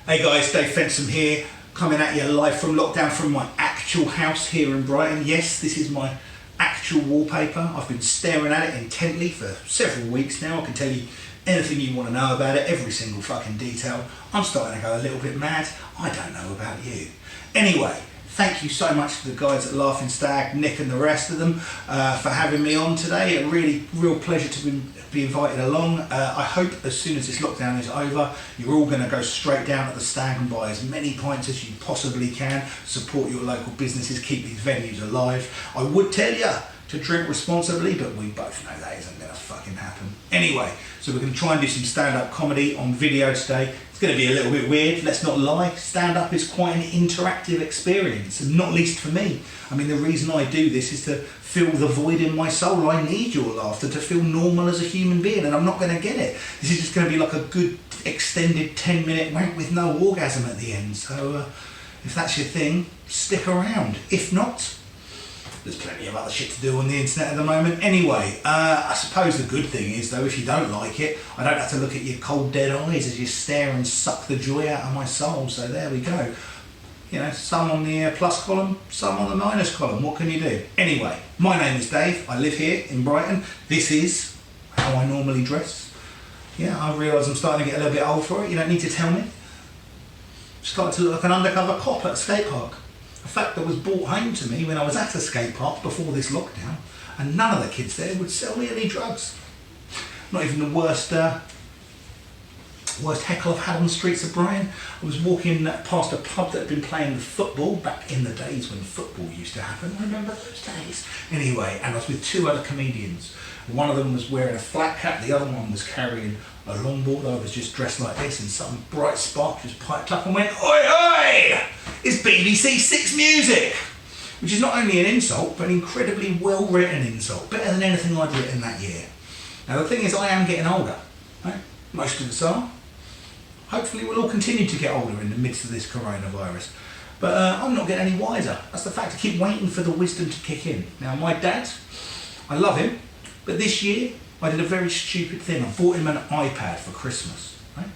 Hey guys, Dave Fensome here, coming at you live from lockdown from my actual house here in Brighton. Yes, this is my actual wallpaper. I've been staring at it intently for several weeks now. I can tell you anything you want to know about it, every single fucking detail. I'm starting to go a little bit mad. I don't know about you. Anyway, thank you so much to the guys at Laughing Stag, Nick and the rest of them for having me on today. A real pleasure to be invited along. I hope as soon as this lockdown is over, you're all going to go straight down to the Stag and buy as many pints as you possibly can. Support your local businesses, keep these venues alive. I would tell you to drink responsibly, but we both know that isn't going to fucking happen. Anyway, so we're going to try and do some stand-up comedy on video today. It's going to be a little bit weird, let's not lie. Stand-up is quite an interactive experience, and not least for me. I mean, the reason I do this is to fill the void in my soul. I need your laughter to feel normal as a human being, and I'm not going to get it. This is just going to be like a good extended 10-minute wank with no orgasm at the end. So if that's your thing, stick around. If not, there's plenty of other shit to do on the internet at the moment. Anyway, I suppose the good thing is, though, if you don't like it, I don't have to look at your cold dead eyes as you stare and suck the joy out of my soul. So there we go. You know, some on the plus column, some on the minus column. What can you do? Anyway, my name is Dave. I live here in Brighton. This is how I normally dress. Yeah, I realise I'm starting to get a little bit old for it. You don't need to tell me. Started to look like an undercover cop at a skate park. A fact that was brought home to me when I was at a skate park before this lockdown, and none of the kids there would sell me any drugs. Not even the worst heckle I've had on the streets of Brighton. I was walking past a pub that had been playing the football back in the days when football used to happen. Remember those days? Anyway, and I was with two other comedians. One of them was wearing a flat cap, the other one was carrying a longboard. I was just dressed like this, and some bright spark just piped up and went, "Oi, oi! It's BBC Six Music!" Which is not only an insult, but an incredibly well-written insult. Better than anything I'd written that year. Now the thing is, I am getting older. Right? Most of us are. Hopefully we'll all continue to get older in the midst of this coronavirus. But I'm not getting any wiser. That's the fact. I keep waiting for the wisdom to kick in. Now my dad, I love him, but this year I did a very stupid thing. I bought him an iPad for Christmas. Right?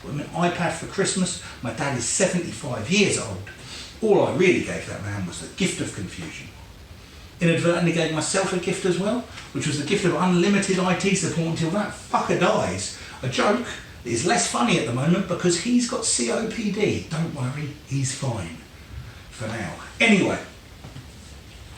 Bought him an iPad for Christmas. My dad is 75 years old. All I really gave that man was the gift of confusion. Inadvertently gave myself a gift as well, which was the gift of unlimited IT support until that fucker dies. A joke that is less funny at the moment because he's got COPD. Don't worry, he's fine for now. Anyway,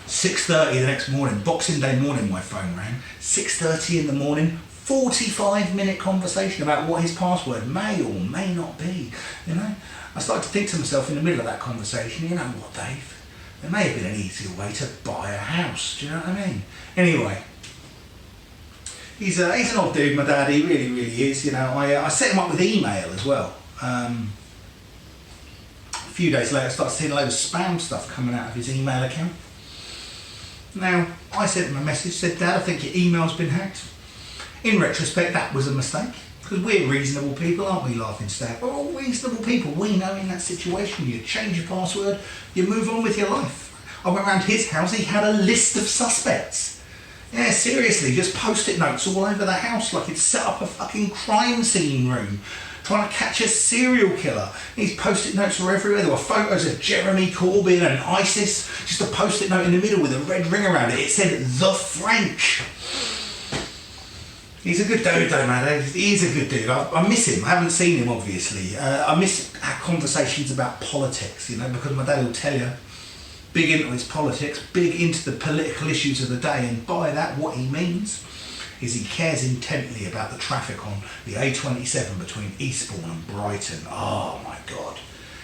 6:30 the next morning, Boxing Day morning, my phone rang. 6:30 in the morning, 45-minute conversation about what his password may or may not be. You know, I started to think to myself in the middle of that conversation, you know what, Dave? There may have been an easier way to buy a house. Do you know what I mean? Anyway, he's an old dude, my dad. He really is. You know, I set him up with email as well. A few days later, I started seeing a load of spam stuff coming out of his email account. Now, I sent him a message, said, "Dad, I think your email's been hacked." In retrospect, that was a mistake, because we're reasonable people, aren't we, Laughing Stag? We're all reasonable people. We know in that situation, you change your password, you move on with your life. I went round his house, he had a list of suspects. Yeah, seriously, just post-it notes all over the house like he'd set up a fucking crime scene room, trying to catch a serial killer. These post-it notes were everywhere. There were photos of Jeremy Corbyn and ISIS, just a post-it note in the middle with a red ring around it. It said, "The French." He's a good dude though, man. He's a good dude. I miss him. I haven't seen him, obviously. I miss our conversations about politics, you know, because my dad will tell you, big into his politics, big into the political issues of the day, and by that what he means is he cares intently about the traffic on the A27 between Eastbourne and Brighton. Oh my God.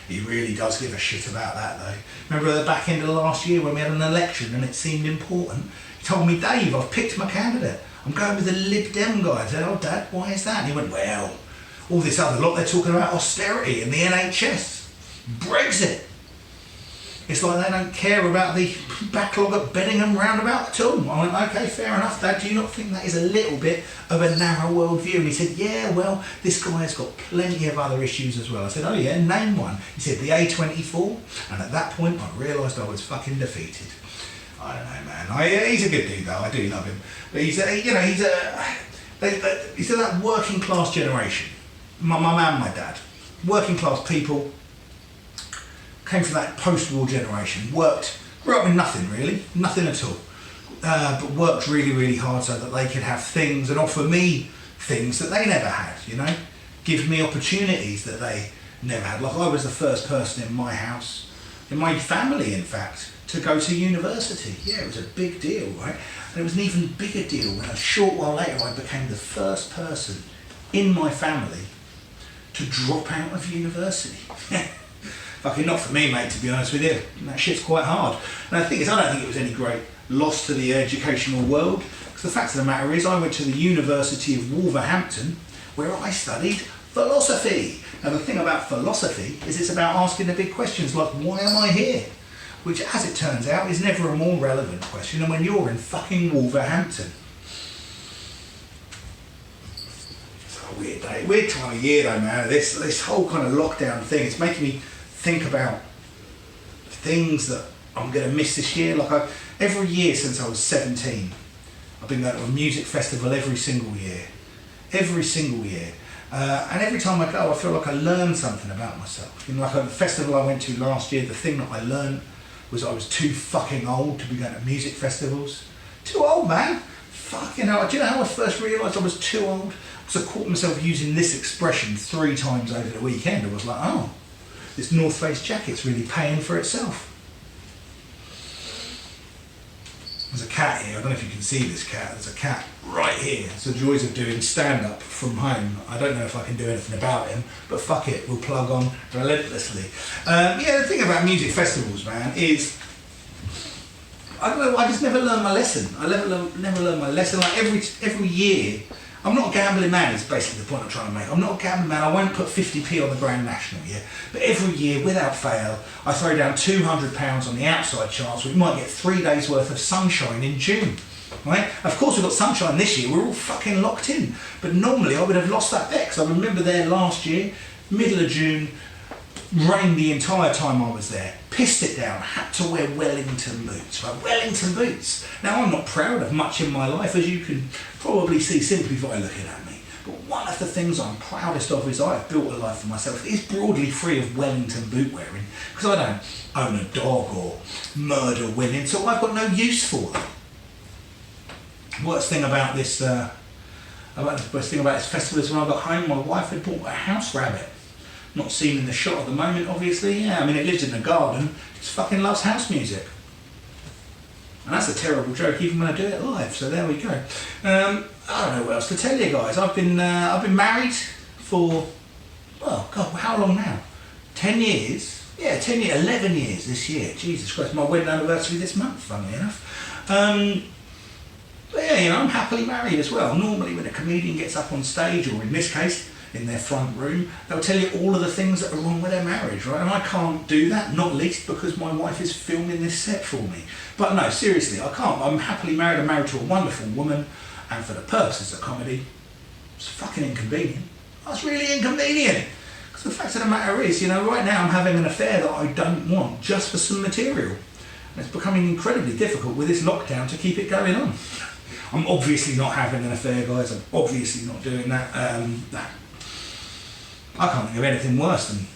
He really does give a shit about that though. Remember at the back end of last year when we had an election and it seemed important? He told me, "Dave, I've picked my candidate. I'm going with the Lib Dem guy." I said, "Oh Dad, why is that?" And he went, "Well, all this other lot, they're talking about austerity and the NHS. Brexit. It's like they don't care about the backlog at Beddingham roundabout at all." I went, "Okay, fair enough, Dad. Do you not think that is a little bit of a narrow world view?" And he said, "Yeah, well, this guy has got plenty of other issues as well." I said, "Oh yeah, name one." He said, "The A24. And at that point, I realised I was fucking defeated. I don't know, man. He's a good dude though. I do love him. But he's of that working class generation. My mum and my dad. working class people, came from that post-war generation, grew up with nothing really, nothing at all, but worked really, really hard so that they could have things and offer me things that they never had, you know, give me opportunities that they never had. Like, I was the first person in my house, in my family in fact, to go to university. Yeah, it was a big deal, right? And it was an even bigger deal when a short while later I became the first person in my family to drop out of university. Fucking not for me, mate, to be honest with you. That shit's quite hard. And the thing is, I don't think it was any great loss to the educational world, because the fact of the matter is I went to the University of Wolverhampton where I studied philosophy. Now the thing about philosophy is it's about asking the big questions like, why am I here? Which, as it turns out, is never a more relevant question than when you're in fucking Wolverhampton. It's a weird day, weird time of year though, man. This whole kind of lockdown thing, it's making me think about things that I'm going to miss this year. Like, every year since I was 17, I've been going to a music festival every single year. Every single year. And every time I go, I feel like I learn something about myself. You know, like a festival I went to last year, the thing that I learned was I was too fucking old to be going to music festivals. Too old, man. Fucking hell. Do you know how I first realised I was too old? Because I caught myself using this expression 3 times over the weekend. I was like, oh, this North Face jacket's really paying for itself. There's a cat here. I don't know if you can see this cat. There's a cat right here. It's the joys of doing stand-up from home. I don't know if I can do anything about him, but fuck it, we'll plug on relentlessly. Yeah, the thing about music festivals, man, is I don't know. I just never learned my lesson. I never learned my lesson. Like every year, I'm not a gambling man. Is basically the point I'm trying to make. I'm not a gambling man. I won't put 50p on the Grand National, yeah. But every year, without fail, I throw down £200 on the outside chance. We might get 3 days worth of sunshine in June, right? Of course, we've got sunshine this year. We're all fucking locked in. But normally, I would have lost that bet. Because I remember there last year, middle of June, rained the entire time I was there. Pissed it down. Had to wear Wellington boots. Right? Wellington boots. Now, I'm not proud of much in my life, as you can probably see simply by looking at me. But one of the things I'm proudest of is I've built a life for myself that is broadly free of Wellington boot wearing, because I don't own a dog or murder women, so I've got no use for them. Worst thing about this, the best thing about this festival is when I got home, my wife had bought a house rabbit. Not seen in the shot at the moment, obviously. Yeah, I mean, it lives in the garden. Just fucking loves house music. And that's a terrible joke, even when I do it live. So there we go. I don't know what else to tell you guys. I've been married for, well, God, how long now? 10 years. Yeah, 10 years, 11 years this year. Jesus Christ, my wedding anniversary this month, funnily enough. But yeah, you know, I'm happily married as well. Normally, when a comedian gets up on stage, or in this case, in their front room, they'll tell you all of the things that are wrong with their marriage, right? And I can't do that, not least because my wife is filming this set for me. But no, seriously, I can't. I'm happily married. I'm married to a wonderful woman, and for the purposes of comedy, it's fucking inconvenient. That's really inconvenient. Because the fact of the matter is, you know, right now I'm having an affair that I don't want just for some material. And it's becoming incredibly difficult with this lockdown to keep it going on. I'm obviously not having an affair, guys. I'm obviously not doing that. I can't think of anything worse than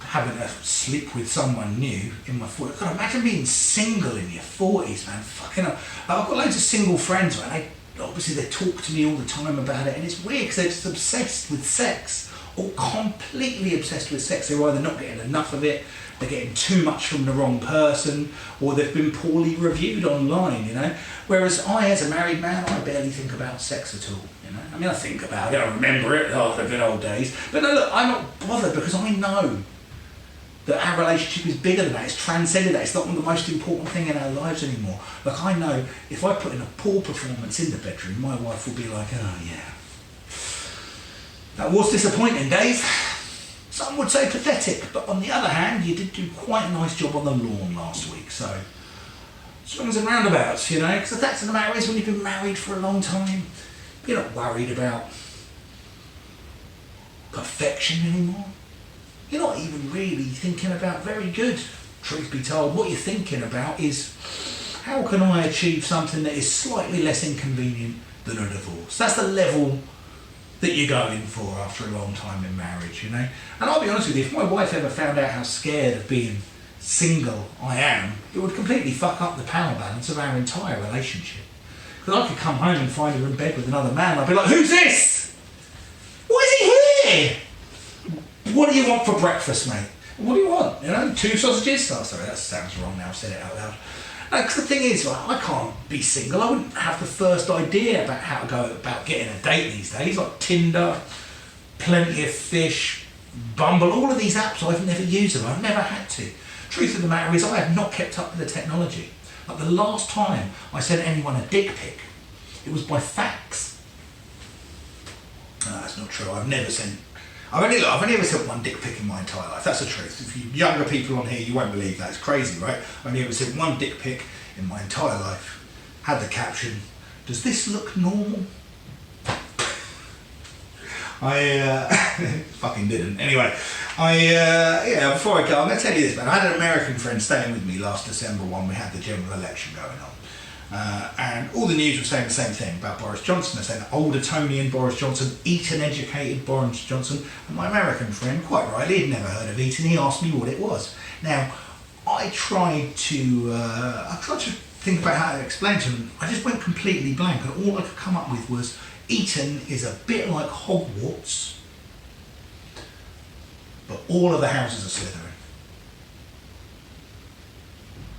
having to sleep with someone new in my 40s. God, imagine being single in your 40s, man. Fucking hell. I've got loads of single friends, right? Obviously they talk to me all the time about it, and it's weird because they're just obsessed with sex, or completely obsessed with sex. They're either not getting enough of it, they're getting too much from the wrong person, or they've been poorly reviewed online, you know. Whereas I, as a married man, I barely think about sex at all, you know. I mean, I think about it, I remember it, oh, the good old days. But no, look, I'm not bothered because I know that our relationship is bigger than that, it's transcended that, it's not the most important thing in our lives anymore. Like, I know if I put in a poor performance in the bedroom, my wife will be like, oh yeah, that was disappointing, Dave. Some would say pathetic, but on the other hand, you did do quite a nice job on the lawn last week, so swings and roundabouts, you know, because the fact of the matter is when you've been married for a long time, you're not worried about perfection anymore. You're not even really thinking about very good, truth be told. What you're thinking about is, how can I achieve something that is slightly less inconvenient than a divorce? That's the level that you're going for after a long time in marriage, you know. And I'll be honest with you, if my wife ever found out how scared of being single I am, it would completely fuck up the power balance of our entire relationship. Because I could come home and find her in bed with another man, I'd be like, who's this? Why is he here? What do you want for breakfast, mate? What do you want? You know, 2 sausages? Oh, sorry, that sounds wrong now, I've said it out loud. Because the thing is, like, I can't be single. I wouldn't have the first idea about how to go about getting a date these days. Like Tinder, Plenty of Fish, Bumble, all of these apps, I've never used them. I've never had to. Truth of the matter is, I have not kept up with the technology. Like the last time I sent anyone a dick pic, it was by fax. No, that's not true. I've only ever sent one dick pic in my entire life. That's the truth. If you younger people on here, you won't believe that. It's crazy, right? I've only ever sent one dick pic in my entire life. Had the caption, "Does this look normal?" I fucking didn't. Anyway, before I go, I'm going to tell you this, man. I had an American friend staying with me last December when we had the general election going on. And all the news was saying the same thing about Boris Johnson. They're saying old Etonian Boris Johnson, Eton-educated Boris Johnson. And my American friend, quite rightly, had never heard of Eton. He asked me what it was. Now, I tried to think about how to explain to him. I just went completely blank, and all I could come up with was Eton is a bit like Hogwarts, but all of the houses are Slytherin.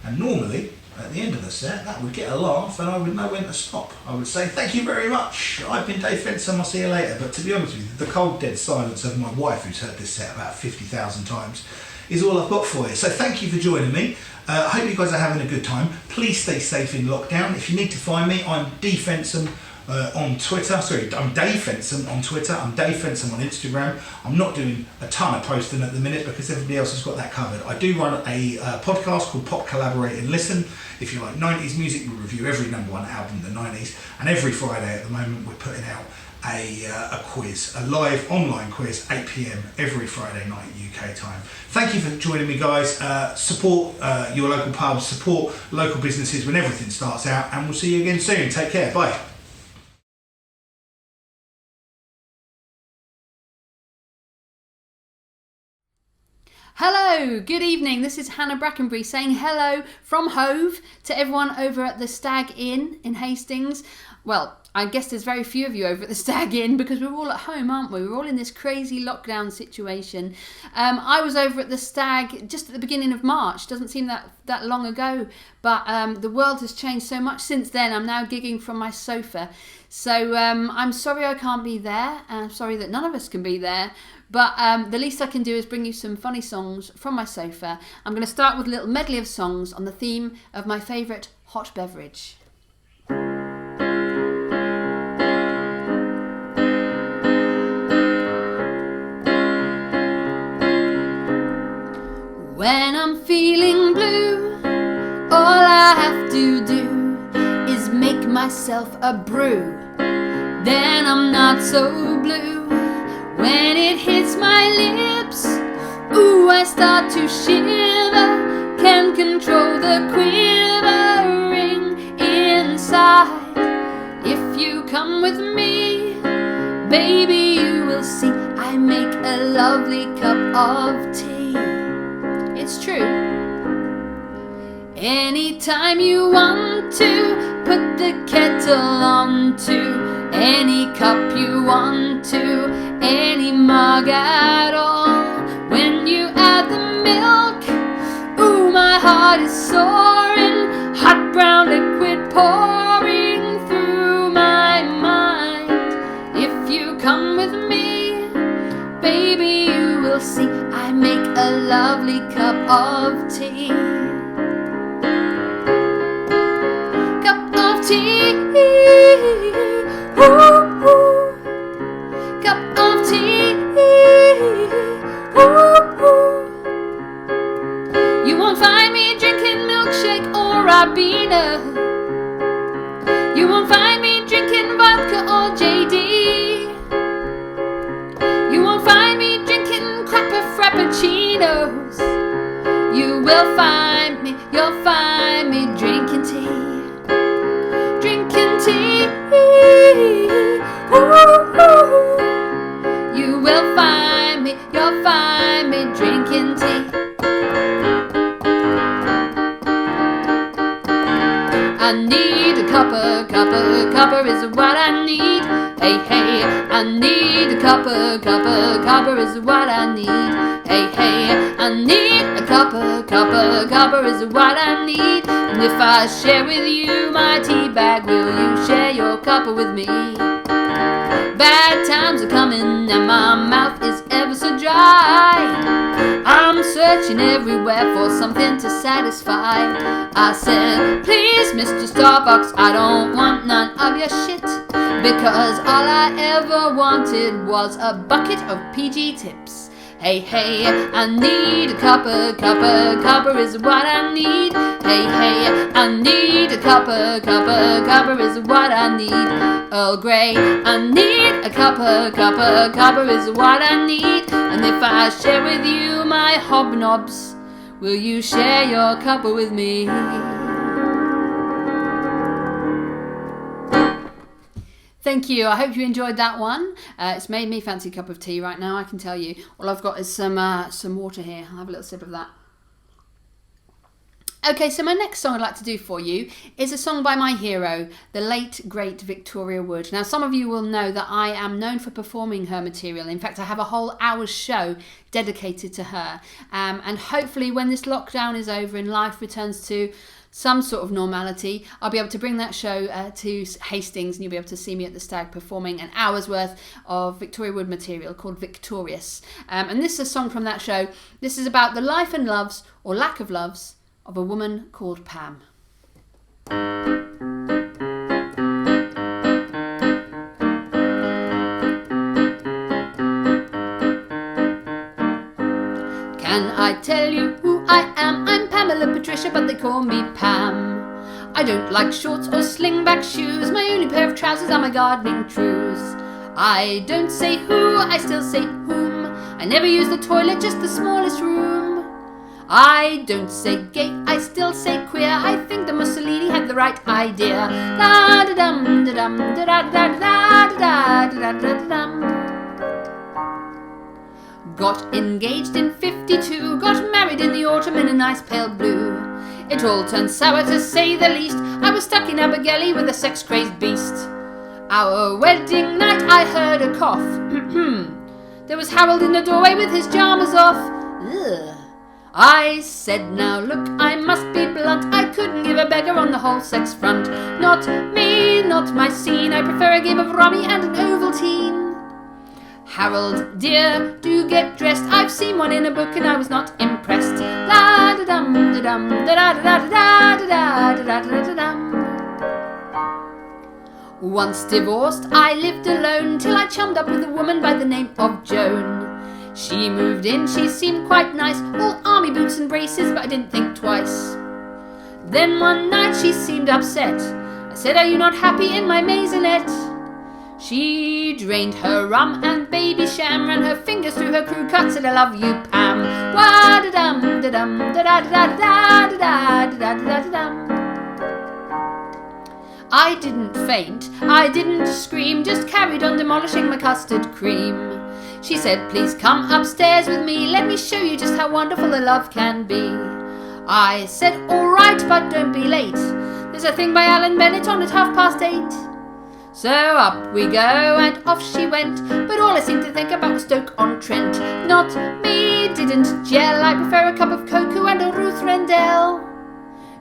And normally, at the end of the set, that would get a laugh and I would know when to stop. I would say, thank you very much, I've been Dave Fensome, I'll see you later. But to be honest with you, the cold dead silence of my wife, who's heard this set about 50,000 times, is all I've got for you. So thank you for joining me. I hope you guys are having a good time. Please stay safe in lockdown. If you need to find me, I'm Dave Fensome on Twitter. Sorry, I'm Dave Fensome on Twitter. I'm Dave Fensome on Instagram. I'm not doing a ton of posting at the minute because everybody else has got that covered. I do run a podcast called Pop Collaborate and Listen. If you like 90s music, we review every #1 album of the 90s. And every Friday at the moment, we're putting out a quiz, a live online quiz, 8 p.m. every Friday night UK time. Thank you for joining me, guys. Support your local pubs, support local businesses when everything starts out, and we'll see you again soon. Take care. Bye. Hello, good evening. This is Hannah Brackenbury saying hello from Hove to everyone over at the Stag Inn in Hastings. Well, I guess there's very few of you over at the Stag Inn because we're all at home, aren't we? We're all in this crazy lockdown situation. I was over at the Stag just at the beginning of March. Doesn't seem that long ago, but the world has changed so much since then. I'm now gigging from my sofa. So I'm sorry I can't be there, and I'm sorry that none of us can be there. But the least I can do is bring you some funny songs from my sofa. I'm going to start with a little medley of songs on the theme of my favourite hot beverage. When I'm feeling blue, all I have to do is make myself a brew. Then I'm not so blue. When it hits my lips, ooh, I start to shiver. Can't control the quivering inside. If you come with me, baby, you will see I make a lovely cup of tea. It's true. Anytime you want to, put the kettle on to any cup you want to, any mug at all. When you add the milk, ooh, my heart is soaring. Hot brown liquid pouring through my mind. If you come with me, baby, you will see I make a lovely cup of tea. Cup of tea, ooh, ooh. Cup of tea, ooh, ooh. You won't find me drinking milkshake or Ribena. You won't find me drinking vodka or JD. You won't find me drinking crapper frappuccinos. You will find me, you'll find me drinking tea. Drinking tea, ooh, ooh. I need a cuppa is what I need. Hey, hey, I need a cuppa is what I need. Hey, hey, I need a cuppa is what I need. And if I share with you my tea bag, will you share your cuppa with me? Bad times are coming and my mouth is ever so dry. I'm searching everywhere for something to satisfy. I said, please Mr. Starbucks, I don't want none of your shit, because all I ever wanted was a bucket of PG tips. Hey, hey, I need a cuppa is what I need. Hey, hey, I need a cuppa is what I need. Earl Grey, I need a cuppa is what I need. And if I share with you my hobnobs, will you share your cuppa with me? Thank you. I hope you enjoyed that one. It's made me fancy a cup of tea right now, I can tell you. All I've got is some water here. I'll have a little sip of that. Okay, so my next song I'd like to do for you is a song by my hero, the late, great Victoria Wood. Now, some of you will know that I am known for performing her material. In fact, I have a whole hour's show dedicated to her. And hopefully when this lockdown is over and life returns to some sort of normality, I'll be able to bring that show to Hastings, and you'll be able to see me at the Stag performing an hour's worth of Victoria Wood material called Victorious. And this is a song from that show. This is about the life and loves, or lack of loves, of a woman called Pam. Can I tell you who I am? I'm Pamela Patricia, but they call me Pam. I don't like shorts or slingback shoes. My only pair of trousers are my gardening trews. I don't say who, I still say whom. I never use the toilet, just the smallest room. I don't say gay, I still say queer. I think that Mussolini had the right idea. Da da dum da dum da da da da da da da dum. Got engaged in 52, got married in the autumn in a nice pale blue. It all turned sour to say the least. I was stuck in Abergele with a sex-crazed beast. Our wedding night I heard a cough. There was Harold in the doorway with his pyjamas off. Ugh. I said, now look, I must be blunt, I couldn't give a beggar on the whole sex front. Not me, not my scene, I prefer a game of rummy and an Ovaltine. Harold, dear, do get dressed, I've seen one in a book and I was not impressed. Da da dum da dum da da da da da da da da da dum. Once divorced, I lived alone till I chummed up with a woman by the name of Joan. She moved in, she seemed quite nice, all army boots and braces, but I didn't think twice. Then one night she seemed upset. I said, are you not happy in my maisonette? She drained her rum and baby sham, ran her fingers through her crew cut, said, I love you, Pam. Wa-da-dum, da-dum, da-da-da-da-da-da-da-da-da-da-dum. I didn't faint, I didn't scream, just carried on demolishing my custard cream. She said, please come upstairs with me, let me show you just how wonderful a love can be. I said, all right, but don't be late. There's a thing by Alan Bennett on at 8:30. So up we go, and off she went, but all I seemed to think about was Stoke-on-Trent. Not me, didn't gel, I prefer a cup of cocoa and a Ruth Rendell.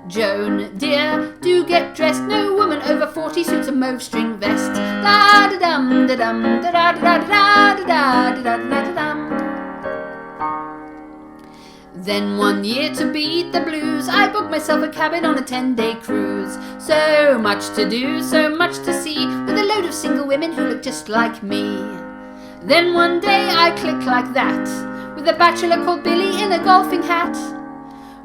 Joan, dear, do get dressed, no woman over 40 suits a mauve string vest. Da-da-dum, da-dum, da-da-da-da-da-da-da-da-da-da-dum. Then one year to beat the blues, I booked myself a cabin on a 10-day cruise. So much to do, so much to see, with a load of single women who look just like me. Then one day I clicked like that, with a bachelor called Billy in a golfing hat.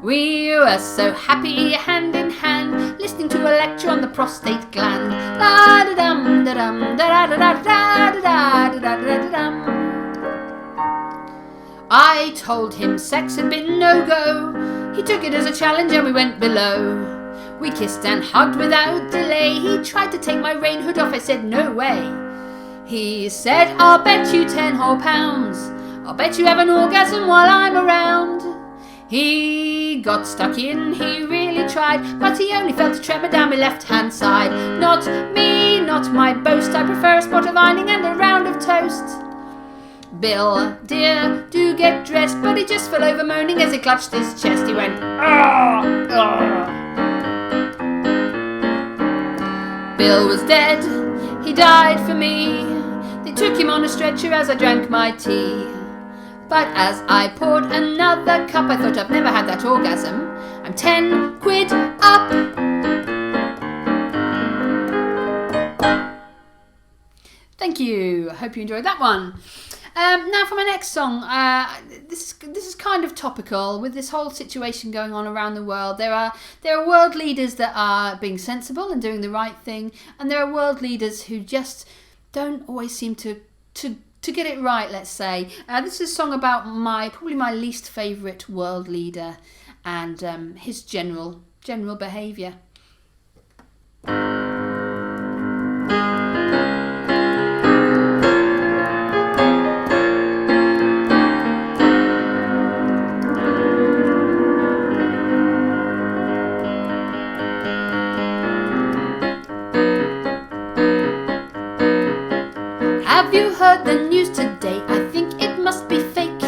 We were so happy, hand in hand, listening to a lecture on the prostate gland. Da-da-dum, da-dum, da-da-da-da-da-da-da-da-da-da-dum. I told him sex had been no-go. He took it as a challenge and we went below. We kissed and hugged without delay. He tried to take my rain hood off, I said no way. He said, I'll bet you 10 whole pounds, I'll bet you have an orgasm while I'm around. He got stuck in, he really tried, but he only felt a tremor down my left-hand side. Not me, not my boast, I prefer a spot of ironing and a round of toast. Bill, dear, do get dressed, but he just fell over moaning as he clutched his chest. He went, "Ah, ah." Bill was dead, he died for me. They took him on a stretcher as I drank my tea. But as I poured another cup, I thought I've never had that orgasm. I'm 10 quid up. Thank you. I hope you enjoyed that one. Now for my next song. This is kind of topical with this whole situation going on around the world. There are world leaders that are being sensible and doing the right thing, and there are world leaders who just don't always seem to get it right, let's say. This is a song about probably my least favourite world leader and his general behaviour. Have you heard the news today? I think it must be fake.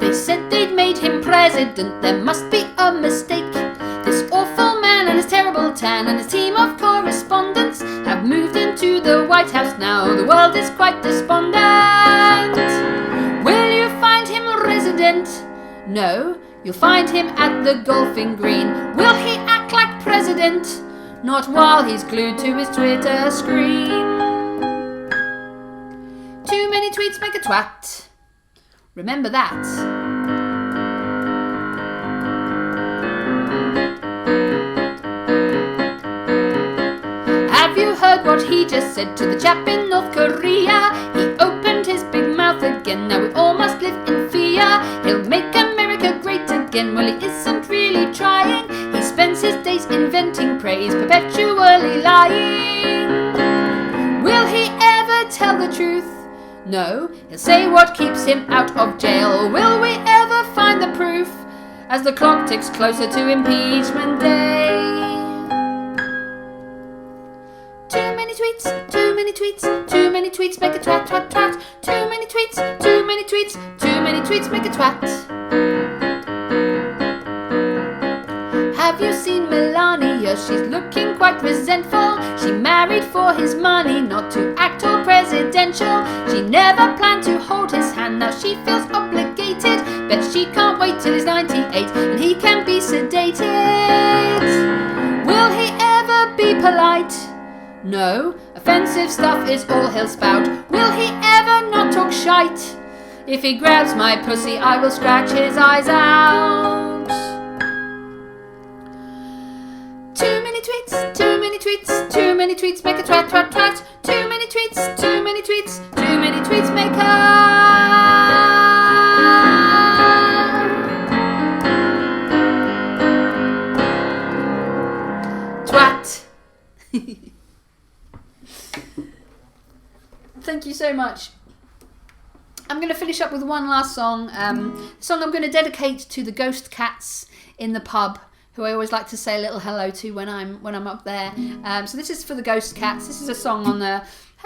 They said they'd made him president, there must be a mistake. This awful man and his terrible tan and his team of correspondents have moved into the White House now. The world is quite despondent. Will you find him resident? No, you'll find him at the golfing green. Will he act like president? Not while he's glued to his Twitter screen. Too many tweets make a twat. Remember that. Have you heard what he just said to the chap in North Korea? He opened his big mouth again. Now we all must live in fear. He'll make America great again. Well, he isn't really trying. He spends his days inventing praise, perpetually lying. Will he ever tell the truth? No, he'll say what keeps him out of jail. Will we ever find the proof as the clock ticks closer to impeachment day? Too many tweets, too many tweets, too many tweets make a twat, twat, twat. Too many tweets, too many tweets, too many tweets make a twat. Have you seen Melania? She's looking quite resentful. She married for his money, not to act all presidential. She never planned to hold his hand, now she feels obligated. Bet she can't wait till he's 98 and he can be sedated. Will he ever be polite? No, offensive stuff is all he'll spout. Will he ever not talk shite? If he grabs my pussy, I will scratch his eyes out. Too many tweets, too many tweets, too many tweets make a twat, twat, twat. Too many tweets, too many tweets, too many tweets make a twat. Thank you so much. I'm going to finish up with one last song. The song I'm going to dedicate to the ghost cats in the pub, who I always like to say a little hello to when I'm up there. So this is for the ghost cats. This is a song on the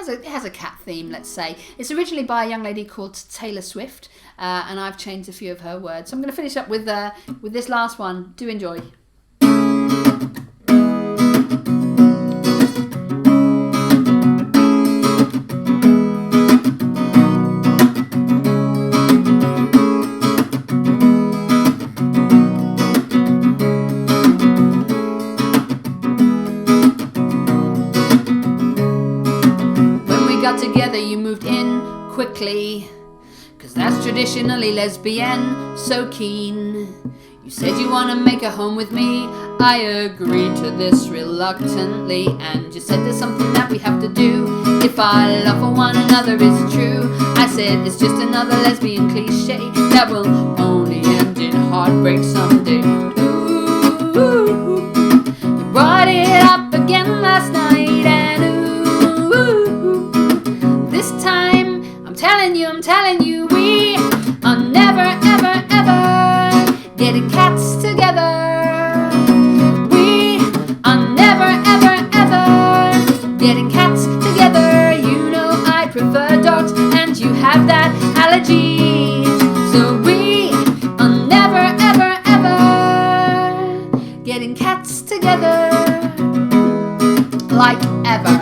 it has a cat theme, let's say. It's originally by a young lady called Taylor Swift, and I've changed a few of her words. So I'm going to finish up with this last one. Do enjoy. Together you moved in quickly, 'cause that's traditionally lesbian, so keen. You said you want to make a home with me. I agreed to this reluctantly, and you said there's something that we have to do if our love for one another is true. I said it's just another lesbian cliche that will only end in heartbreak someday. Ooh, you brought it up again last night, and this time, I'm telling you, we are never, ever, ever getting cats getting cats together. You know I prefer dogs and you have that allergy. So we are never ever ever getting cats together. Like ever.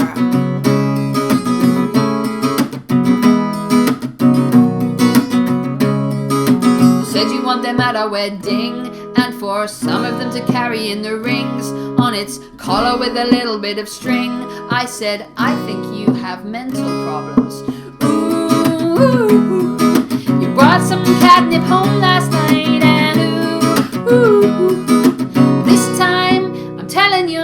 Said you want them at our wedding, and for some of them to carry in the rings on its collar with a little bit of string. I said, I think you have mental problems. Ooh, you brought some catnip home last night, and ooh, this time I'm telling you,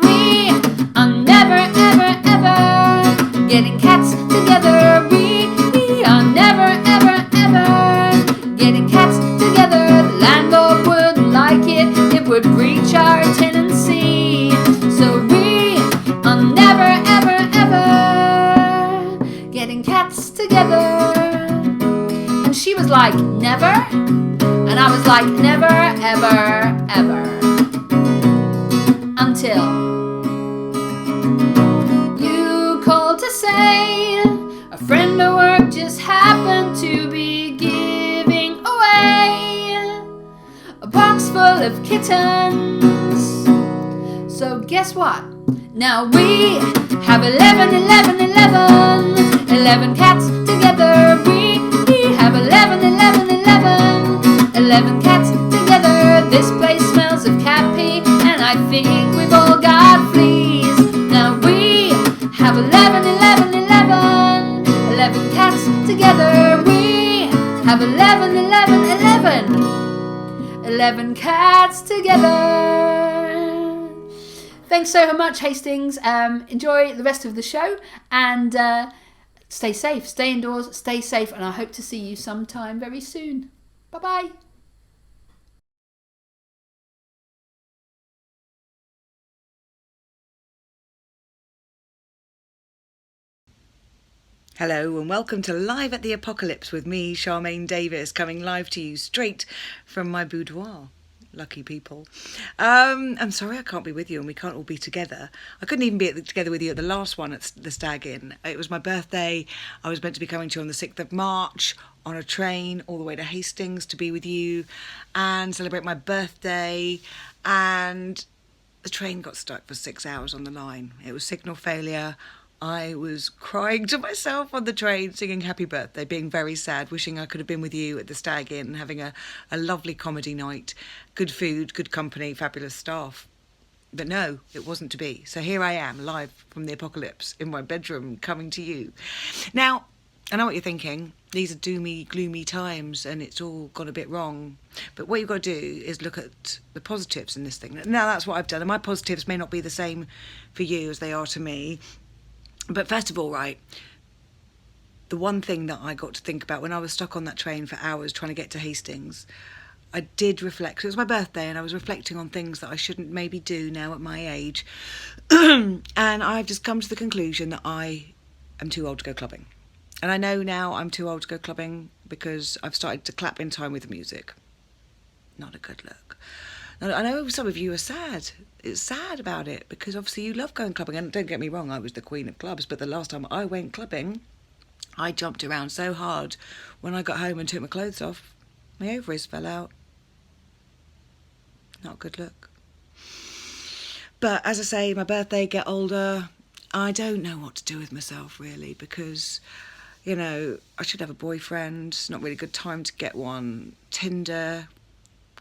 we are never ever ever getting cats together. We are never ever ever getting cats together. The landlord wouldn't like it, it would breach our tenancy. So we are never ever ever getting cats together. And she was like, never? And I was like, never ever ever. Until you called to say a friend at work just happened to be giving away a box full of kittens. So guess what? Now we have 11 cats together. We have 11 cats together. This place smells of cat pee, and I think we've all got fleas. Now we have 11 cats together. We have 11 cats together. Thanks so much, Hastings. Enjoy the rest of the show, and stay safe, stay indoors, stay safe, and I hope to see you sometime very soon. Bye-bye. Hello and welcome to Live at the Apocalypse with me, Charmaine Davies, coming live to you straight from my boudoir. Lucky people. I'm sorry I can't be with you and we can't all be together. I couldn't even be together with you at the last one at the Stag Inn. It was my birthday. I was meant to be coming to you on the 6th of March on a train all the way to Hastings to be with you and celebrate my birthday, and the train got stuck for 6 hours on the line. It was signal failure. I was crying to myself on the train, singing happy birthday, being very sad, wishing I could have been with you at the Stag Inn, having a lovely comedy night, good food, good company, fabulous staff. But no, it wasn't to be. So here I am, live from the apocalypse in my bedroom, coming to you. Now, I know what you're thinking. These are doomy, gloomy times and it's all gone a bit wrong. But what you've got to do is look at the positives in this thing. Now, that's what I've done. And my positives may not be the same for you as they are to me. But first of all, right, the one thing that I got to think about when I was stuck on that train for hours trying to get to Hastings, I did reflect. It was my birthday and I was reflecting on things that I shouldn't maybe do now at my age. And I've just come to the conclusion that I am too old to go clubbing. And I know now I'm too old to go clubbing because I've started to clap in time with the music. Not a good look. Now, I know some of you are sad. It's sad about it because obviously you love going clubbing. And don't get me wrong, I was the queen of clubs. But the last time I went clubbing, I jumped around so hard when I got home and took my clothes off, my ovaries fell out. Not a good look. But as I say, my birthday, get older, I don't know what to do with myself really because, you know, I should have a boyfriend. It's not really a good time to get one. Tinder,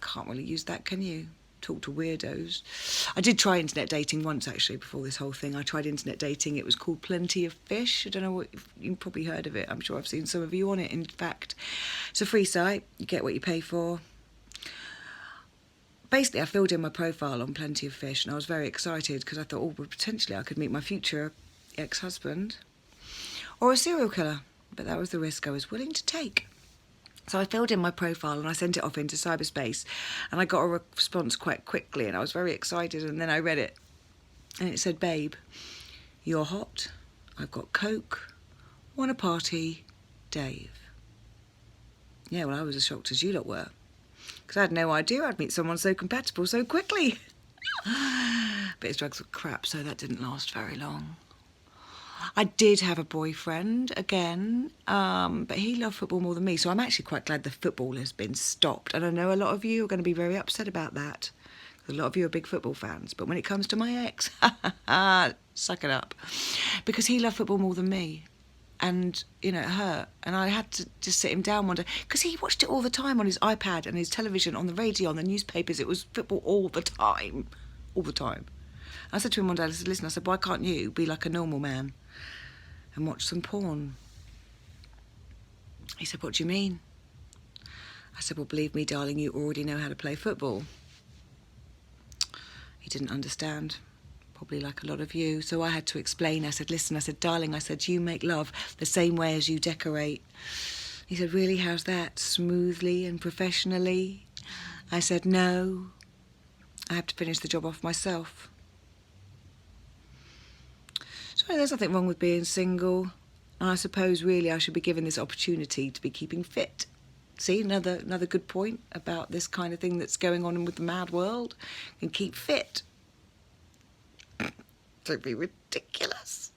can't really use that, can you? Talk to weirdos. I did try internet dating once actually before this whole thing. I tried internet dating. It was called Plenty of Fish. I don't know what you've probably heard of it. I'm sure I've seen some of you on it. In fact, it's a free site. You get what you pay for. Basically, I filled in my profile on Plenty of Fish and I was very excited because I thought, oh, well, potentially I could meet my future ex-husband or a serial killer. But that was the risk I was willing to take. So I filled in my profile and I sent it off into cyberspace and I got a response quite quickly and I was very excited, and then I read it and it said, babe, you're hot, I've got coke, want a party, Dave. Yeah, well, I was as shocked as you lot were because I had no idea I'd meet someone so compatible so quickly. But his drugs were crap, so that didn't last very long. I did have a boyfriend again, but he loved football more than me. So I'm actually quite glad the football has been stopped. And I know a lot of you are going to be very upset about that. A lot of you are big football fans. But when it comes to my ex, suck it up. Because he loved football more than me. And, you know, it hurt. And I had to just sit him down one day. Because he watched it all the time on his iPad and his television, on the radio, on the newspapers. It was football all the time. All the time. I said to him one day, I said, listen, I said, why can't you be like a normal man and watch some porn? He said, what do you mean? I said, well, believe me, darling, you already know how to play football. He didn't understand, probably like a lot of you. So I had to explain. I said, listen, I said, darling, I said, you make love the same way as you decorate. He said, really, how's that? Smoothly and professionally? I said, no, I have to finish the job off myself. So there's nothing wrong with being single. And I suppose really I should be given this opportunity to be keeping fit. See, another good point about this kind of thing that's going on with the mad world. And keep fit. Don't be ridiculous.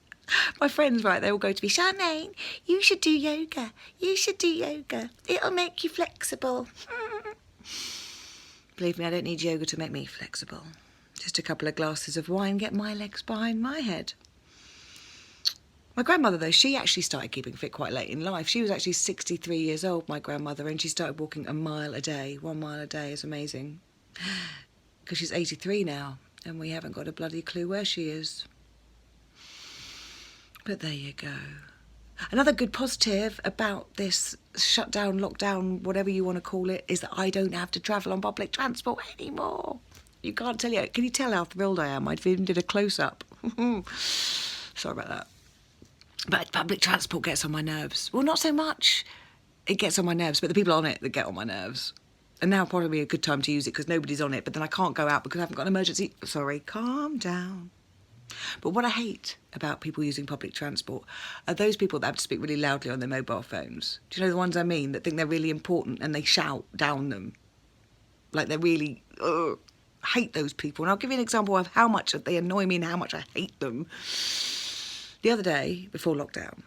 My friends, right, they all go to me, Charmaine, you should do yoga. You should do yoga. It'll make you flexible. Believe me, I don't need yoga to make me flexible. Just a couple of glasses of wine, get my legs behind my head. My grandmother, though, she actually started keeping fit quite late in life. She was actually 63 years old, my grandmother, and she started walking a mile a day. 1 mile a day is amazing. Because she's 83 now, and we haven't got a bloody clue where she is. But there you go. Another good positive about this shutdown, lockdown, whatever you want to call it, is that I don't have to travel on public transport anymore. You can't tell you. Can you tell how thrilled I am? I even did a close-up. Sorry about that. But public transport gets on my nerves. Well, not so much it gets on my nerves, but the people on it that get on my nerves. And now probably a good time to use it because nobody's on it, but then I can't go out because I haven't got an emergency. Sorry, calm down. But what I hate about people using public transport are those people that have to speak really loudly on their mobile phones. Do you know the ones I mean? That think they're really important and they shout down them. Like they're really... I hate those people. And I'll give you an example of how much they annoy me and how much I hate them. The other day, before lockdown,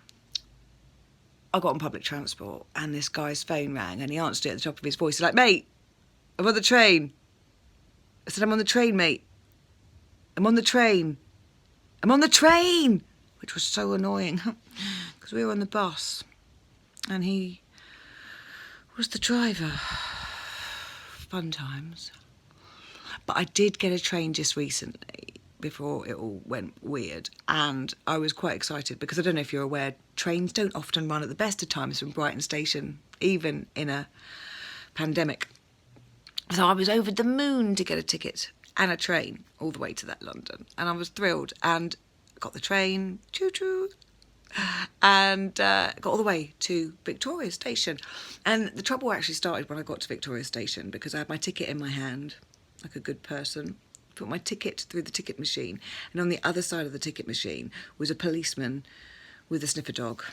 I got on public transport and this guy's phone rang and he answered it at the top of his voice. He's like, mate, I'm on the train. I said, I'm on the train, mate. I'm on the train. I'm on the train! Which was so annoying because we were on the bus and he was the driver. Fun times. But I did get a train just recently before it all went weird, and I was quite excited because I don't know if you're aware, trains don't often run at the best of times from Brighton Station, even in a pandemic. So I was over the moon to get a ticket and a train all the way to that London, and I was thrilled and got the train, choo-choo, and got all the way to Victoria Station. And the trouble actually started when I got to Victoria Station because I had my ticket in my hand, like a good person, put my ticket through the ticket machine, and on the other side of the ticket machine was a policeman with a sniffer dog.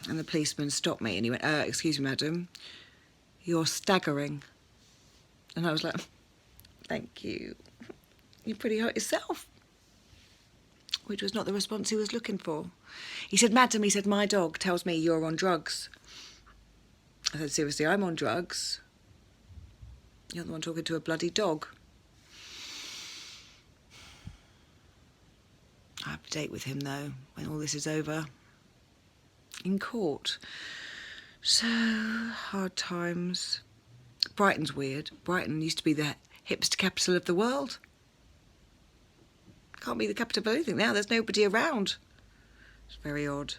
And the policeman stopped me and he went, excuse me, madam, you're staggering. And I was like, thank you. You're pretty hot yourself. Which was not the response he was looking for. He said, madam, he said, my dog tells me you're on drugs. I said, seriously, I'm on drugs. You're the one talking to a bloody dog. I have to date with him, though, when all this is over. In court. So, hard times. Brighton's weird. Brighton used to be the hipster capital of the world. Can't be the capital of anything now. There's nobody around. It's very odd.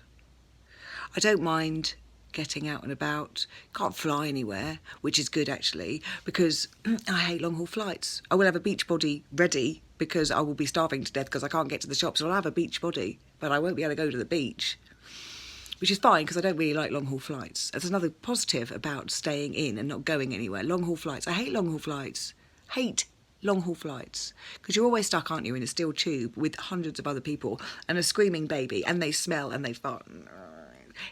I don't mind getting out and about. Can't fly anywhere, which is good, actually, because I hate long-haul flights. I will have a beach body ready because I will be starving to death because I can't get to the shops. So I'll have a beach body, but I won't be able to go to the beach, which is fine because I don't really like long-haul flights. That's another positive about staying in and not going anywhere. Long-haul flights. I hate long-haul flights. Hate long-haul flights. Because you're always stuck, aren't you, in a steel tube with hundreds of other people and a screaming baby, and they smell and they fart.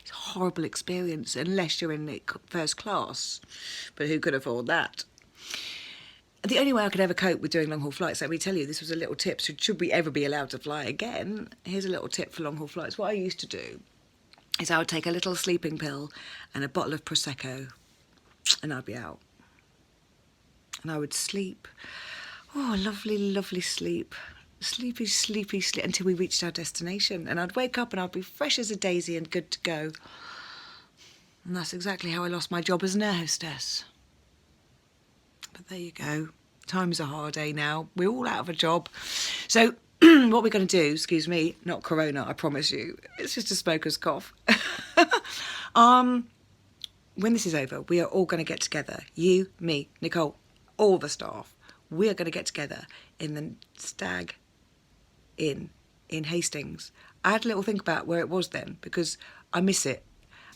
It's a horrible experience unless you're in first class. But who could afford that? the only way I could ever cope with doing long haul flights, let me tell you, this was a little tip. Should we ever be allowed to fly again? Here's a little tip for long haul flights. What I used to do is I would take a little sleeping pill and a bottle of Prosecco, and I'd be out. And I would sleep. Oh, lovely, lovely sleep. Sleepy, sleepy, sleep until we reached our destination. And I'd wake up and I'd be fresh as a daisy and good to go. And that's exactly how I lost my job as an air hostess. But there you go. Times are hard, now. We're all out of a job. So what we're going to do, excuse me, not corona, I promise you. It's just a smoker's cough. When this is over, we are all going to get together. You, me, Nicole, all the staff. We are going to get together in the Stag Inn in Hastings. I had a little think about where it was then because I miss it.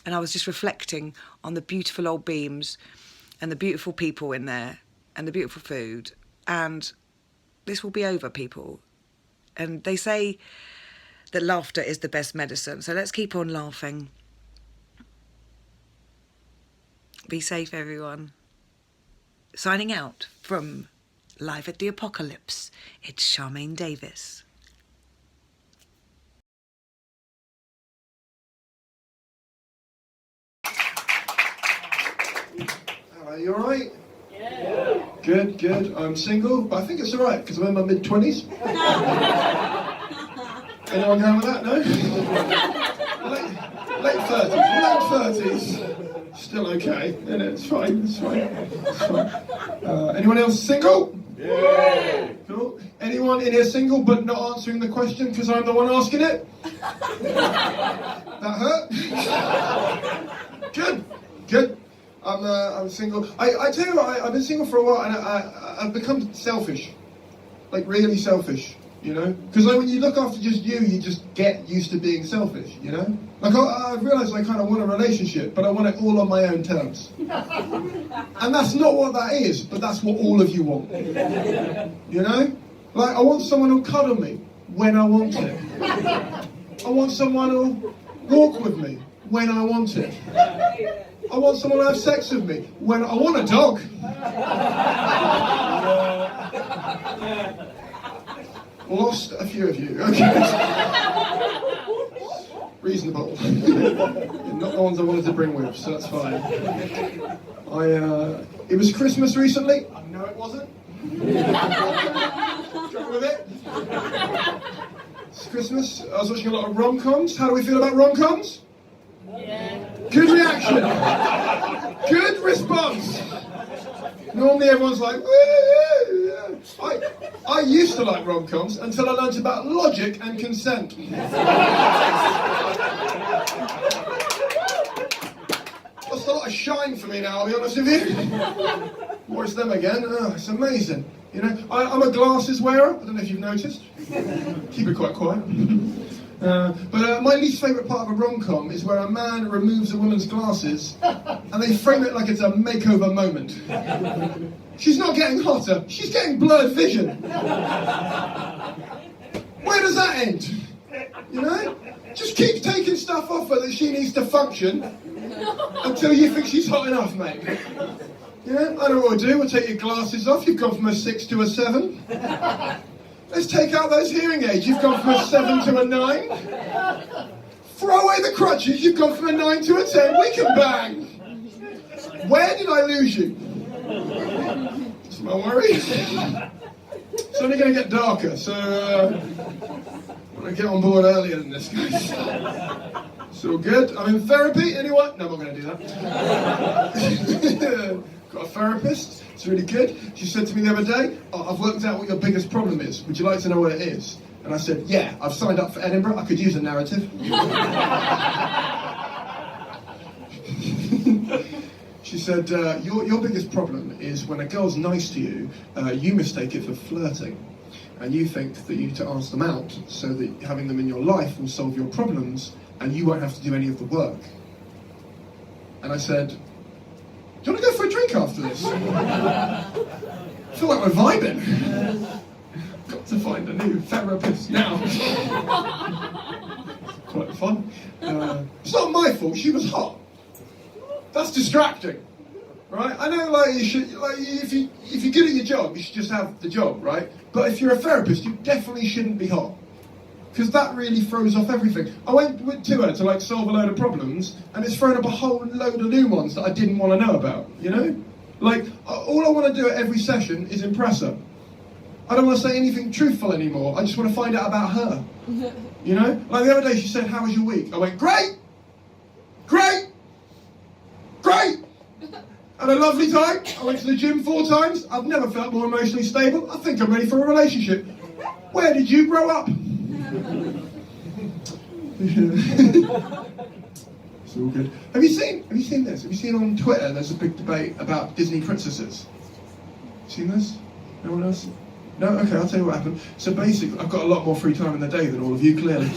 And I was just reflecting on the beautiful old beams and the beautiful people in there and the beautiful food. And this will be over, people. And they say that laughter is the best medicine. So let's keep on laughing. Be safe, everyone. Signing out from Live at the Apocalypse, it's Charmaine Davies. Are you alright? Yeah. Good. I'm single, but I think it's alright because I'm in my mid-20s. Anyone going with that? No? late 30s. Still okay. And it's fine. Anyone else single? Yeah. Cool. Anyone in here single but not answering the question because I'm the one asking it? That hurt? Good. I'm single. I tell you what, I've been single for a while and I've become selfish. Like really selfish, you know? Because when you look after just you just get used to being selfish, you know? Like I've realised I kind of want a relationship, but I want it all on my own terms. And that's not what that is, but that's what all of you want. You know? Like I want someone who'll cuddle me when I want it. I want someone who'll walk with me when I want it. I want someone to have sex with me when I want a dog. Lost a few of you. Okay. Reasonable. Not the ones I wanted to bring with, so that's fine. It was Christmas recently. No, it wasn't. Go with it. It's Christmas. I was watching a lot of rom-coms. How do we feel about rom-coms? Yeah. Good reaction. Good response. Normally everyone's like, woo. I used to like rom-coms until I learnt about logic and consent. That's a lot of shine for me now, I'll be honest with you. Watch them again. Oh, it's amazing. You know, I'm a glasses wearer. I don't know if you've noticed. Keep it quite quiet. But my least favourite part of a rom-com is where a man removes a woman's glasses and they frame it like it's a makeover moment. She's not getting hotter, she's getting blurred vision. Where does that end? You know? Just keep taking stuff off her that she needs to function until you think she's hot enough, mate. Yeah, I know what we'll do. We'll take your glasses off. You've gone from a 6 to a 7. Let's take out those hearing aids. You've gone from a 7 to a 9. Throw away the crutches. You've gone from a 9 to a 10. We can bang. Where did I lose you? That's my worry. It's only going to get darker, so I want to get on board earlier than this, guys. It's all good. I'm in therapy. Anyone? No, I'm not going to do that. Got a therapist. It's really good. She said to me the other day, I've worked out what your biggest problem is. Would you like to know what it is? And I said, yeah, I've signed up for Edinburgh. I could use a narrative. She said, your biggest problem is when a girl's nice to you, you mistake it for flirting. And you think that you need to ask them out so that having them in your life will solve your problems and you won't have to do any of the work. And I said, do you want to go for a drink after this? I feel like we're vibing. Got to find a new therapist now. Quite fun. It's not my fault, she was hot. That's distracting. right? I know, like, you should, like, if you're good at your job, you should just have the job, right? But if you're a therapist, you definitely shouldn't be hot, because that really throws off everything. I went to her to, like, solve a load of problems, and it's thrown up a whole load of new ones that I didn't want to know about, you know? Like, all I want to do at every session is impress her. I don't want to say anything truthful anymore. I just want to find out about her. You know? Like the other day she said, "How was your week?" I went, "Great! Great! Great! Had a lovely time. I went to the gym 4 times. I've never felt more emotionally stable. I think I'm ready for a relationship. Where did you grow up?" It's all good. Have you seen this? Have you seen on Twitter there's a big debate about Disney princesses? Seen this? No one else? No? Okay, I'll tell you what happened. So basically, I've got a lot more free time in the day than all of you, clearly.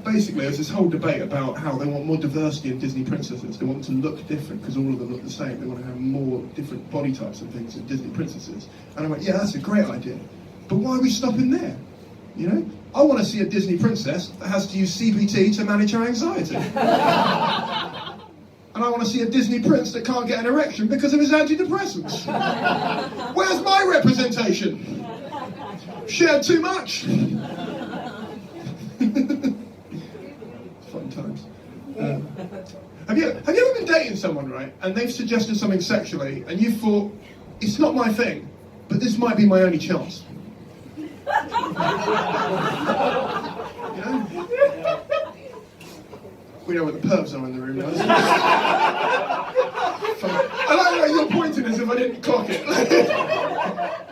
Basically, there's this whole debate about how they want more diversity in Disney princesses. They want them to look different because all of them look the same. They want to have more different body types and things in Disney princesses. And I went, yeah, that's a great idea. But why are we stopping there? You know? I want to see a Disney princess that has to use CBT to manage her anxiety. And I want to see a Disney prince that can't get an erection because of his antidepressants. Where's my representation? Shared too much. Fun times. Have you ever been dating someone, right, and they've suggested something sexually, and you thought, it's not my thing, but this might be my only chance? You know? We know what the pervs are in the room now. I like the way you're pointing as if I didn't clock it.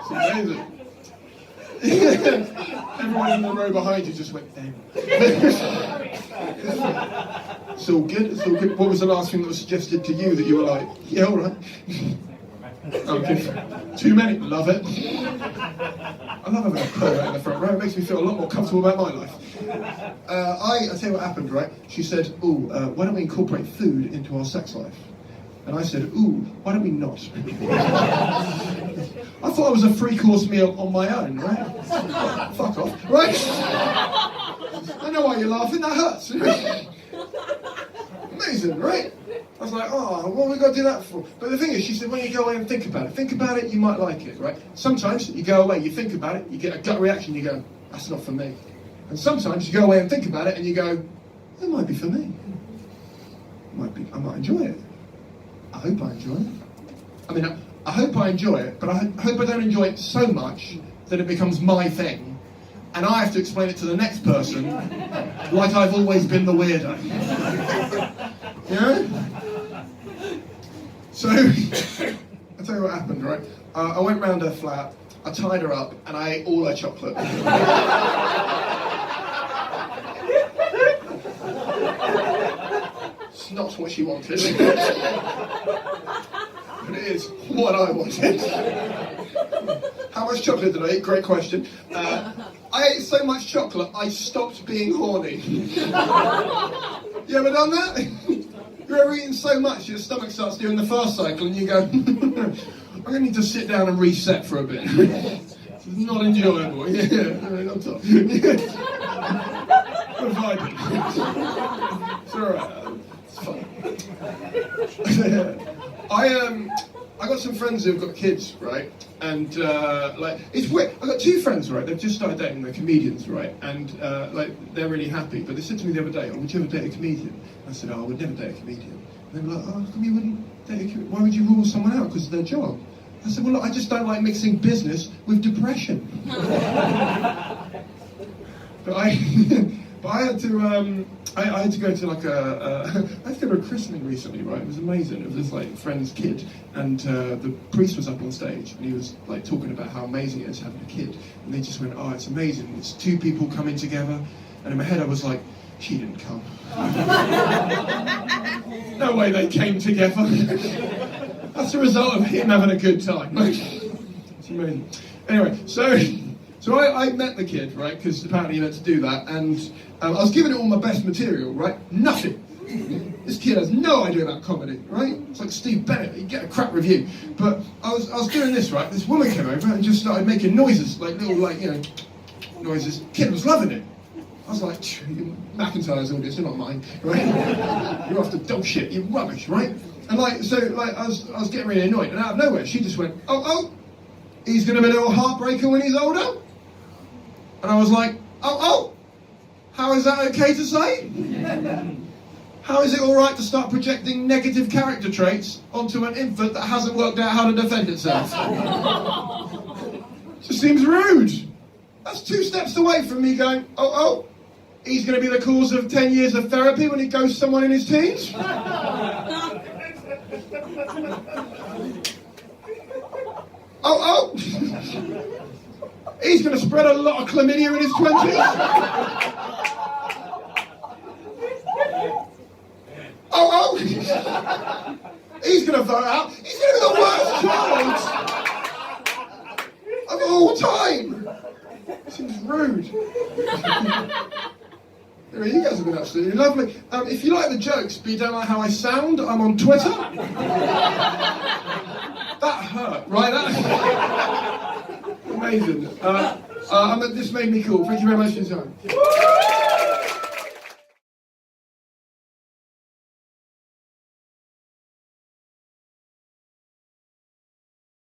It's amazing. Everyone in the row behind you just went, damn. It's all good, it's all good. What was the last thing that was suggested to you that you were like, yeah, all right? Okay. Too many, love it. I love having a pervert in the front row. It makes me feel a lot more comfortable about my life. I'll tell you what happened, right? She said, why don't we incorporate food into our sex life? And I said, why don't we not? I thought I was a 3-course meal on my own, right? Fuck off, right? I know why you're laughing, that hurts. Amazing, right? I was like, what have we got to do that for? But the thing is, she said, when you go away and think about it, you might like it, right? Sometimes you go away, you think about it, you get a gut reaction, you go, that's not for me. And sometimes you go away and think about it, and you go, it might be for me. I might enjoy it. I hope I enjoy it. I mean, I hope I enjoy it, but I hope I don't enjoy it so much that it becomes my thing, and I have to explain it to the next person like I've always been the weirdo. You know? So, I'll tell you what happened, right? I went round her flat, I tied her up, and I ate all her chocolate. It's not what she wanted. But it is what I wanted. How much chocolate did I eat? Great question. I ate so much chocolate, I stopped being horny. You ever done that? You're ever eating so much, your stomach starts doing the first cycle, and you go, I'm going to need to sit down and reset for a bit. It's not enjoyable. Yeah, on top. I'm vibing. It's alright. It's fun. I got some friends who've got kids, right? And it's weird. I got 2 friends, right? They've just started dating. They're comedians, right? And they're really happy. But they said to me the other day, would you ever date a comedian? I said, I would never date a comedian. And they were like, how come you wouldn't date a comedian? Why would you rule someone out because of their job? I said, well, look, I just don't like mixing business with depression. But I had to. I had to go to like I had to go to a christening recently, right? It was amazing. It was this like friend's kid, and the priest was up on stage, and he was like talking about how amazing it is having a kid, and they just went, it's amazing. It's 2 people coming together, and in my head I was like, she didn't come. No way they came together. That's the result of him having a good time. It's amazing. Anyway, so I met the kid, right, because apparently you meant to do that, and I was giving it all my best material, right? Nothing. This kid has no idea about comedy, right? It's like Steve Bennett, he'd get a crap review. But I was doing this, right? This woman came over and just started making noises, like little, noises. Kid was loving it. I was like, McIntyre's audience, you're not mine, right? You're after dog shit, you're rubbish, right? And I was getting really annoyed, and out of nowhere, she just went, oh, he's going to be a little heartbreaker when he's older? And I was like, oh, how is that okay to say? How is it all right to start projecting negative character traits onto an infant that hasn't worked out how to defend itself? Just seems rude. That's 2 steps away from me going, oh, he's going to be the cause of 10 years of therapy when he goes to someone in his teens? Oh, he's going to spread a lot of chlamydia in his 20s? Oh, he's going to vote out. He's going to be the worst child of all time. Seems rude. Anyway, you guys have been absolutely lovely. If you like the jokes, but you don't like how I sound, I'm on Twitter. That hurt, right? That amazing. This made me cool. Thank you very much for your time.